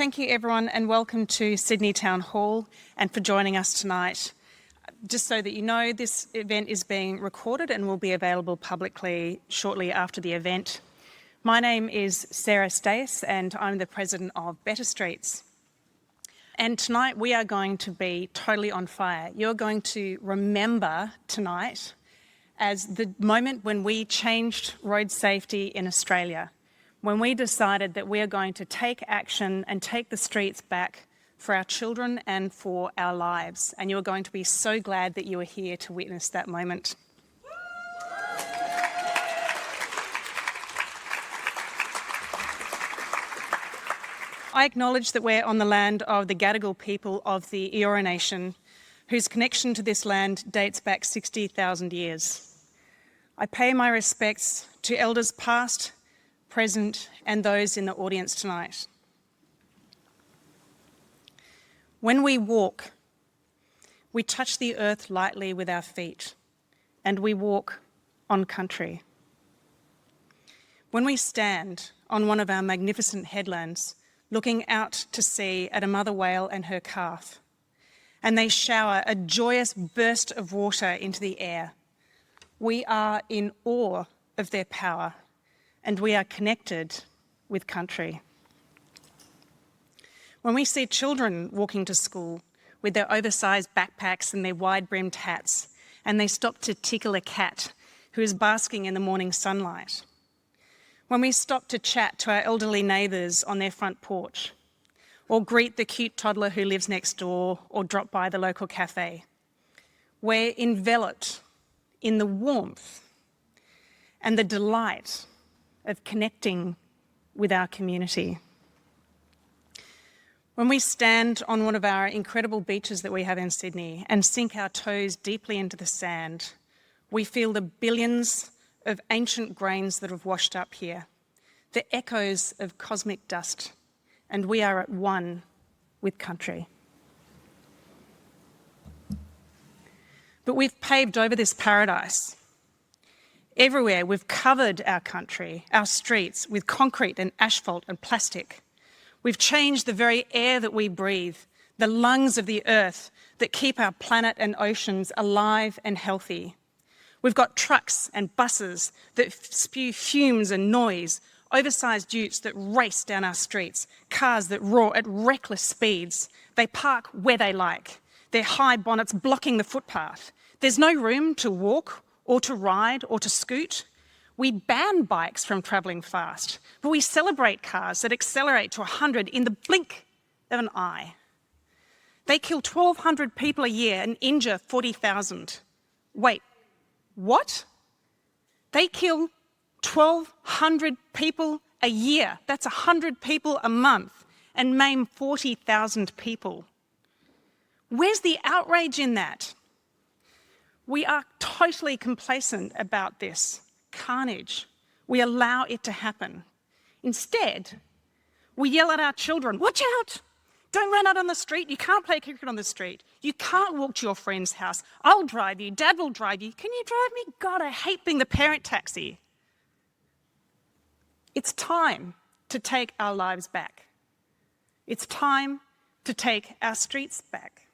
thank you everyone and welcome to Sydney Town Hall and for joining us tonight. Just so that you know, this event is being recorded and will be available publicly shortly after the event. My name is Sara Stace and I'm the president of Better Streets. And tonight we are going to be totally on fire. You're going to remember tonight as the moment when we changed road safety in Australia, when we decided that we are going to take action and take the streets back for our children and for our lives. And you're going to be so glad that you are here to witness that moment. I acknowledge that we're on the land of the Gadigal people of the Eora Nation, whose connection to this land dates back 60,000 years. I pay my respects to elders past, present, and those in the audience tonight. When we walk, we touch the earth lightly with our feet, and we walk on country. When we stand on one of our magnificent headlands, looking out to sea at a mother whale and her calf, and they shower a joyous burst of water into the air, we are in awe of their power, and we are connected with country. When we see children walking to school with their oversized backpacks and their wide-brimmed hats, and they stop to tickle a cat who is basking in the morning sunlight. When we stop to chat to our elderly neighbours on their front porch, or greet the cute toddler who lives next door, or drop by the local cafe, we're enveloped in the warmth and the delight of connecting with our community. When we stand on one of our incredible beaches that we have in Sydney and sink our toes deeply into the sand, we feel the billions of ancient grains that have washed up here, the echoes of cosmic dust, and we are at one with country. But we've paved over this paradise. Everywhere we've covered our country, our streets, with concrete and asphalt and plastic. We've changed the very air that we breathe, the lungs of the earth that keep our planet and oceans alive and healthy. We've got trucks and buses that spew fumes and noise, oversized utes that race down our streets, cars that roar at reckless speeds. They park where they like, their high bonnets blocking the footpath. There's no room to walk or to ride or to scoot. We ban bikes from travelling fast, but we celebrate cars that accelerate to 100 in the blink of an eye. They kill 1,200 people a year and injure 40,000. Wait, what? They kill 1,200 people a year. That's 100 people a month and maim 40,000 people. Where's the outrage in that? We are totally complacent about this carnage. We allow it to happen. Instead, we yell at our children, watch out! Don't run out on the street. You can't play cricket on the street. You can't walk to your friend's house. I'll drive you. Dad will drive you. Can you drive me? God, I hate being the parent taxi. It's time to take our lives back. It's time to take our streets back.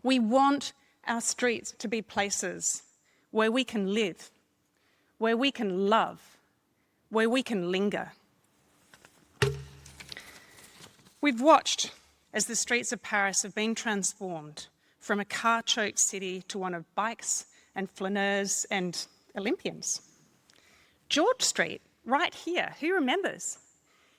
We want our streets to be places where we can live, where we can love, where we can linger. We've watched as the streets of Paris have been transformed from a car-choked city to one of bikes and flaneurs and Olympians. George Street, right here, who remembers?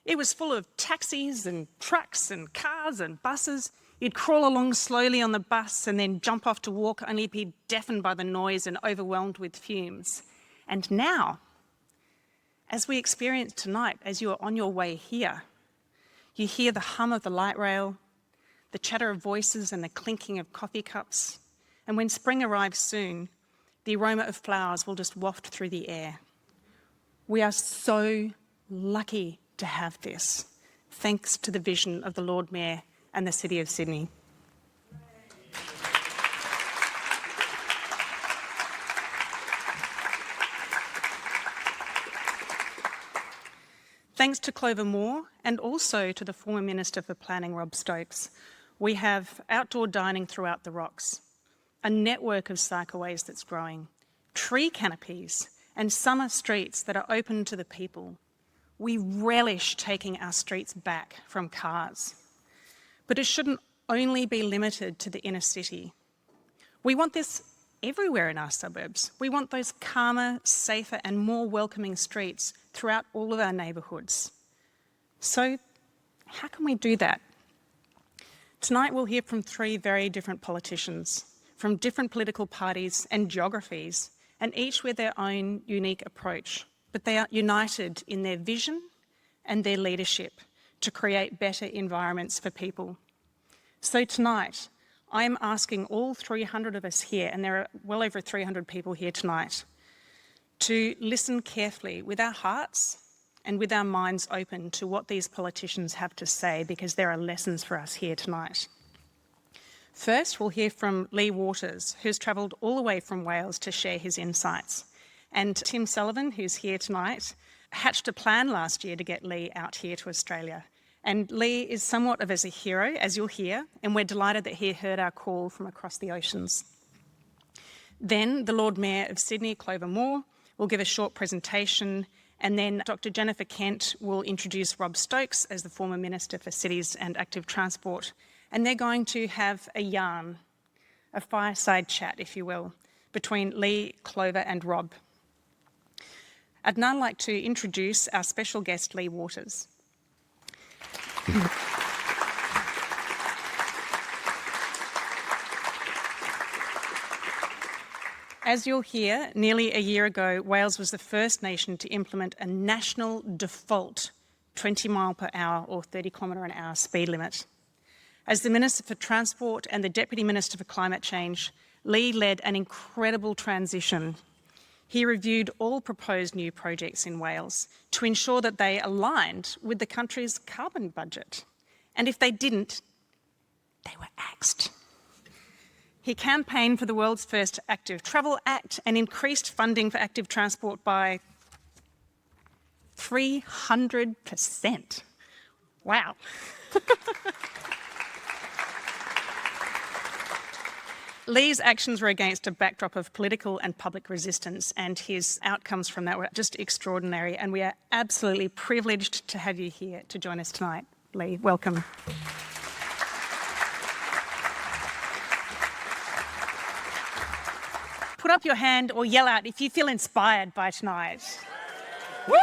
It was full of taxis and trucks and cars and buses. You'd crawl along slowly on the bus and then jump off to walk, only be deafened by the noise and overwhelmed with fumes. And now, as we experienced tonight, as you are on your way here, you hear the hum of the light rail, the chatter of voices and the clinking of coffee cups. And when spring arrives soon, the aroma of flowers will just waft through the air. We are so lucky to have this, thanks to the vision of the Lord Mayor and the City of Sydney. Thanks to Clover Moore and also to the former Minister for Planning, Rob Stokes, we have outdoor dining throughout the rocks, a network of cycleways that's growing, tree canopies and summer streets that are open to the people. We relish taking our streets back from cars. But it shouldn't only be limited to the inner city. We want this everywhere in our suburbs. We want those calmer, safer and more welcoming streets throughout all of our neighbourhoods. So how can we do that? Tonight we'll hear from three very different politicians from different political parties and geographies, and each with their own unique approach. But they are united in their vision and their leadership to create better environments for people. So tonight, I am asking all 300 of us here, and there are well over 300 people here tonight, to listen carefully with our hearts and with our minds open to what these politicians have to say, because there are lessons for us here tonight. First, we'll hear from Lee Waters, who's travelled all the way from Wales to share his insights. And Tim Sullivan, who's here tonight, hatched a plan last year to get Lee out here to Australia. And Lee is somewhat of a hero, as you'll hear, and we're delighted that he heard our call from across the oceans. Then the Lord Mayor of Sydney, Clover Moore, will give a short presentation, and then Dr. Jennifer Kent will introduce Rob Stokes as the former Minister for Cities and Active Transport. And they're going to have a yarn, a fireside chat, if you will, between Lee, Clover and Rob. I'd now like to introduce our special guest, Lee Waters. As you'll hear, nearly a year ago, Wales was the first nation to implement a national default 20 mile per hour or 30 kilometre an hour speed limit. As the Minister for Transport and the Deputy Minister for Climate Change, Lee led an incredible transition. He reviewed all proposed new projects in Wales to ensure that they aligned with the country's carbon budget. And if they didn't, they were axed. He campaigned for the world's first Active Travel Act and increased funding for active transport by 300%. Wow. Lee's actions were against a backdrop of political and public resistance, and his outcomes from that were just extraordinary, and we are absolutely privileged to have you here to join us tonight. Lee, welcome. Put up your hand or yell out if you feel inspired by tonight. Woo!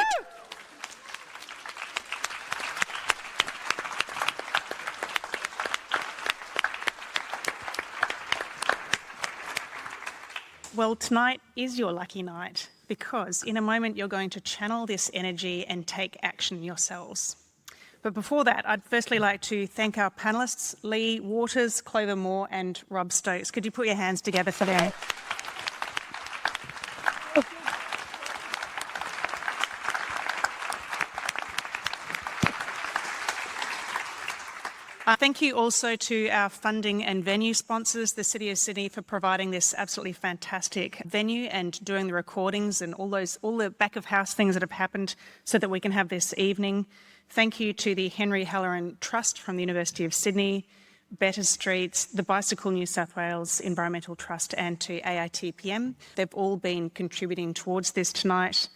Well, tonight is your lucky night, because in a moment you're going to channel this energy and take action yourselves. But before that, I'd firstly like to thank our panellists, Lee Waters, Clover Moore and Rob Stokes. Could you put your hands together for them? Thank you also to our funding and venue sponsors, the City of Sydney, for providing this absolutely fantastic venue and doing the recordings and all the back of house things that have happened so that we can have this evening. Thank you to the Henry Halloran Trust from the University of Sydney, Better Streets, the Bicycle New South Wales Environmental Trust and to AITPM. They've all been contributing towards this tonight.